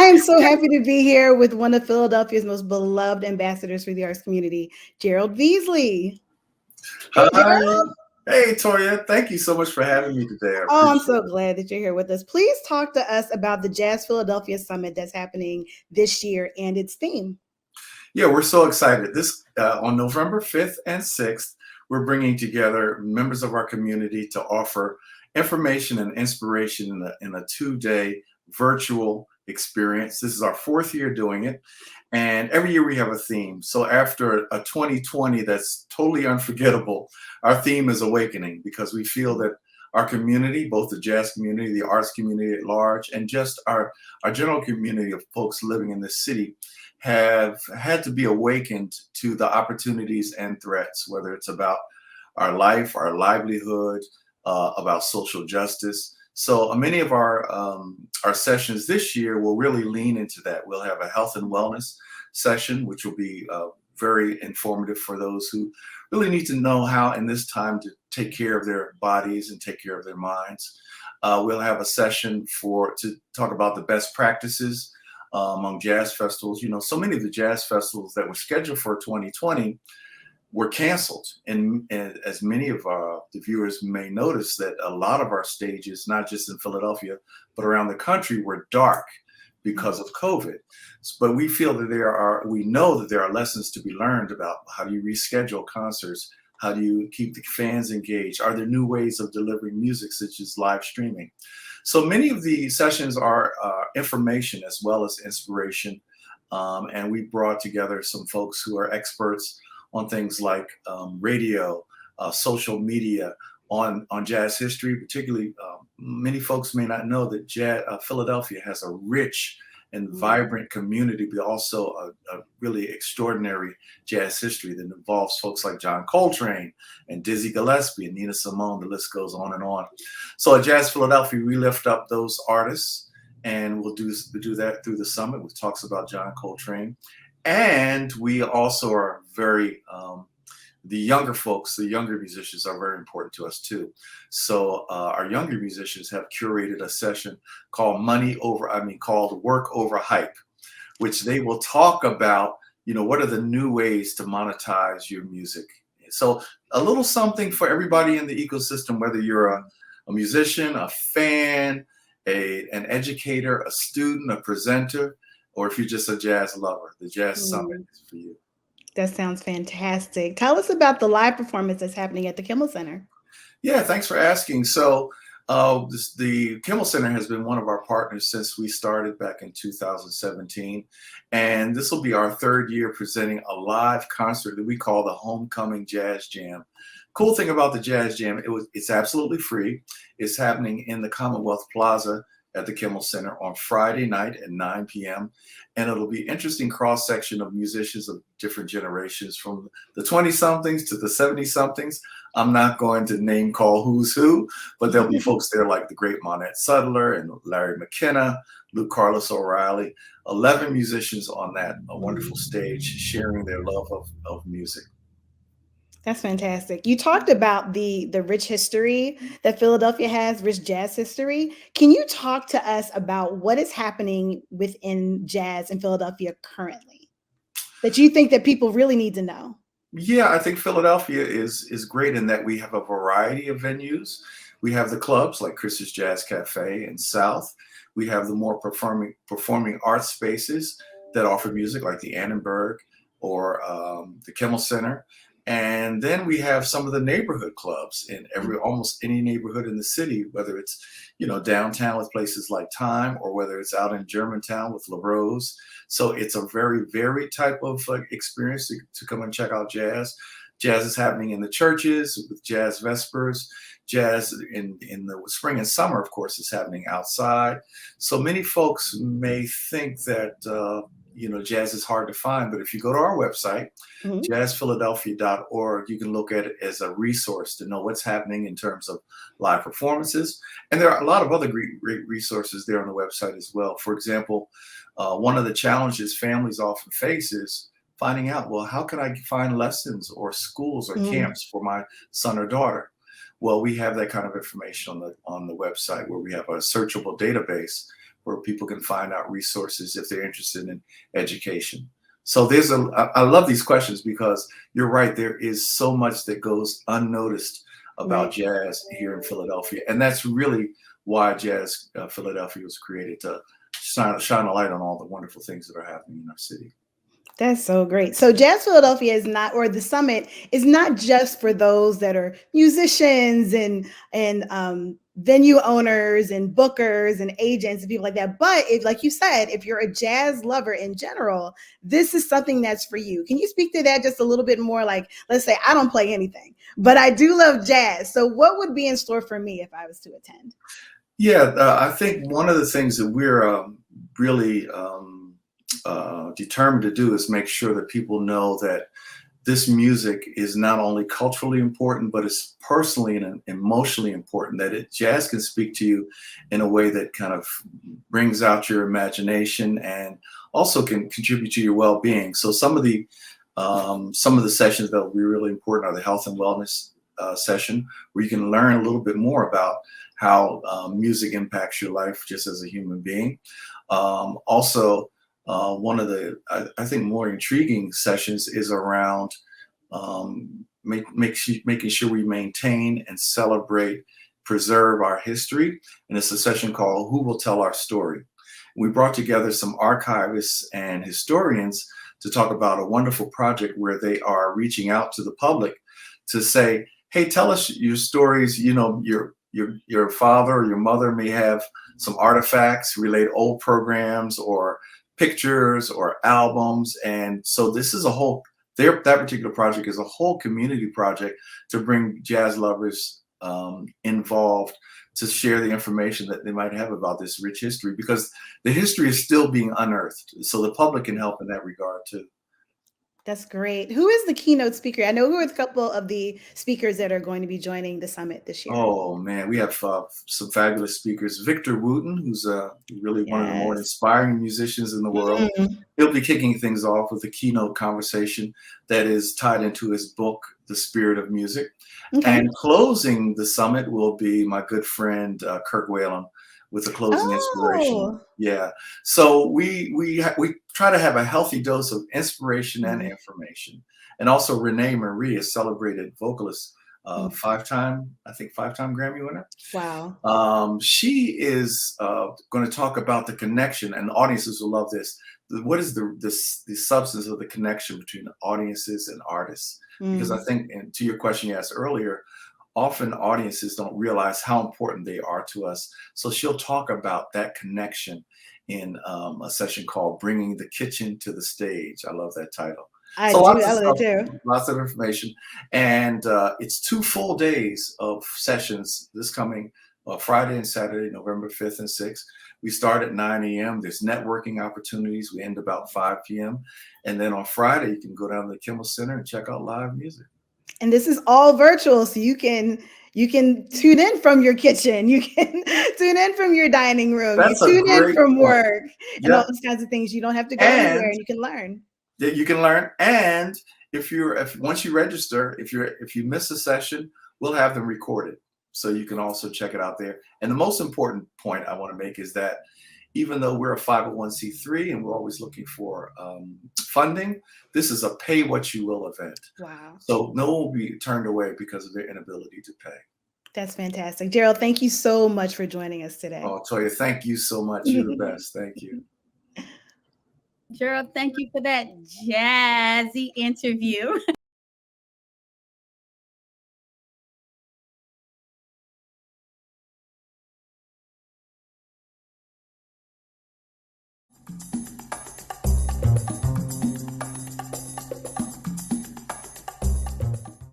am so happy to be here with one of Philadelphia's most beloved ambassadors for the arts community, Gerald Veasley. Hey, Hi. Gerald. Hey, Toya. Thank you so much for having me today. I Oh, I'm appreciate so it. glad that you're here with us. Please talk to us about the Jazz Philadelphia Summit that's happening this year and its theme. Yeah, we're so excited. This on November 5th and 6th, we're bringing together members of our community to offer information and inspiration in a 2-day virtual experience. This is our 4th year doing it. And every year we have a theme. So after a 2020 that's totally unforgettable, our theme is awakening because we feel that our community, both the jazz community, the arts community at large, and just our general community of folks living in this city have had to be awakened to the opportunities and threats, whether it's about our life, our livelihood, about social justice. So many of our sessions this year will really lean into that. We'll have a health and wellness session, which will be very informative for those who really need to know how in this time to take care of their bodies and take care of their minds. We'll have a session to talk about the best practices among jazz festivals. You know, so many of the jazz festivals that were scheduled for 2020 were canceled. And as many of the viewers may notice, that a lot of our stages, not just in Philadelphia, but around the country, were dark because of COVID. But we feel that we know that there are lessons to be learned about how do you reschedule concerts? How do you keep the fans engaged? Are there new ways of delivering music, such as live streaming? So many of the sessions are information as well as inspiration. And we brought together some folks who are experts on things like radio, social media, on jazz history. Particularly, many folks may not know that Philadelphia has a rich and vibrant community, but also a really extraordinary jazz history that involves folks like John Coltrane and Dizzy Gillespie and Nina Simone. The list goes on and on. So at Jazz Philadelphia, we lift up those artists, and we'll do that through the summit, which talks about John Coltrane. And we also are very, the younger folks, the younger musicians are very important to us too. So our younger musicians have curated a session called called Work Over Hype, which they will talk about, what are the new ways to monetize your music. So a little something for everybody in the ecosystem, whether you're a musician, a fan, an educator, a student, a presenter, or if you're just a jazz lover. The Jazz Summit is for you. That sounds fantastic. Tell us about the live performance that's happening at the Kimmel Center. Yeah, thanks for asking. So the Kimmel Center has been one of our partners since we started back in 2017. And this will be our 3rd year presenting a live concert that we call the Homecoming Jazz Jam. Cool thing about the Jazz Jam, it's absolutely free. It's happening in the Commonwealth Plaza at the Kimmel Center on Friday night at 9 p.m. And it'll be interesting cross-section of musicians of different generations, from the 20-somethings to the 70-somethings. I'm not going to name call who's who, but there'll be folks there like the great Monette Sudler and Larry McKenna, Luke Carlos O'Reilly, 11 musicians on that wonderful stage sharing their love of music. That's fantastic. You talked about the rich history that Philadelphia has, rich jazz history. Can you talk to us about what is happening within jazz in Philadelphia currently that you think that people really need to know? Yeah, I think Philadelphia is great in that we have a variety of venues. We have the clubs like Chris's Jazz Cafe in South. We have the more performing arts spaces that offer music like the Annenberg or the Kimmel Center. And then we have some of the neighborhood clubs in almost any neighborhood in the city, whether it's, downtown with places like Time, or whether it's out in Germantown with La Rose. So it's a very varied type of experience to come and check out jazz. Jazz is happening in the churches with Jazz Vespers. Jazz in the spring and summer, of course, is happening outside. So many folks may think that, jazz is hard to find, but if you go to our website, jazzphiladelphia.org, you can look at it as a resource to know what's happening in terms of live performances. And there are a lot of other great resources there on the website as well. For example, one of the challenges families often face is finding out, well, how can I find lessons or schools or camps for my son or daughter? Well, we have that kind of information on the website, where we have a searchable database where people can find out resources if they're interested in education. So I love these questions because you're right. There is so much that goes unnoticed about Right. jazz here in Philadelphia. And that's really why Jazz Philadelphia was created, to shine a light on all the wonderful things that are happening in our city. That's so great. So Jazz Philadelphia is not, or the summit is not just for those that are musicians and venue owners and bookers and agents and people like that. But if, like you said, if you're a jazz lover in general, this is something that's for you. Can you speak to that just a little bit more? Like, let's say I don't play anything, but I do love jazz. So what would be in store for me if I was to attend? Yeah, I think one of the things that we're really determined to do is make sure that people know that this music is not only culturally important, but it's personally and emotionally important. That jazz can speak to you in a way that kind of brings out your imagination and also can contribute to your well-being. So some of the sessions that will be really important are the health and wellness session, where you can learn a little bit more about how music impacts your life just as a human being. Also, one of the, I think, more intriguing sessions is around making sure we maintain and celebrate, preserve our history. And it's a session called Who Will Tell Our Story? We brought together some archivists and historians to talk about a wonderful project where they are reaching out to the public to say, hey, tell us your stories. You know, your father or your mother may have some artifacts, relate old programs or pictures or albums. And so this is that particular project is a whole community project to bring jazz lovers involved, to share the information that they might have about this rich history, because the history is still being unearthed. So the public can help in that regard too. That's great. Who is the keynote speaker? I know who are a couple of the speakers that are going to be joining the summit this year. Oh man, we have some fabulous speakers. Victor Wooten, who's really one of the more Yes. inspiring musicians in the world. Mhm. He'll be kicking things off with a keynote conversation that is tied into his book, The Spirit of Music. Okay. And closing the summit will be my good friend Kirk Whalen with a closing inspiration. Oh. Yeah. So we try to have a healthy dose of inspiration and Mhm. information. And also Renee Marie, a celebrated vocalist, Mm. five-time Grammy winner. Wow. She is going to talk about the connection, and the audiences will love this. What is the substance of the connection between audiences and artists? Because I Mm. think, and to your question you asked earlier, often audiences don't realize how important they are to us. So she'll talk about that connection in a session called Bringing the Kitchen to the Stage. I love that title. I So do. lots I of love it stuff, too. lots of information. And it's 2 full days of sessions this coming Friday and Saturday, November 5th and 6th. We start at 9 a.m. There's networking opportunities. We end about 5 p.m. And then on Friday, you can go down to the Kimmel Center and check out live music. And this is all virtual, so you can tune in from your kitchen, you can tune in from your dining room, you That's a tune in great from point. work, and all Yep. those kinds of things. You don't have to go anywhere, And and you can learn. that you can learn. And if once you register, if you miss a session, we'll have them recorded. So you can also check it out there. And the most important point I want to make is that even though we're a 501c3 and we're always looking for funding, this is a pay what you will event. Wow, So no one will be turned away because of their inability to pay. that's fantastic. Gerald, thank you so much for joining us today. Oh, Toya, thank you so much. You're the best. Thank you. Gerald, thank you for that jazzy interview.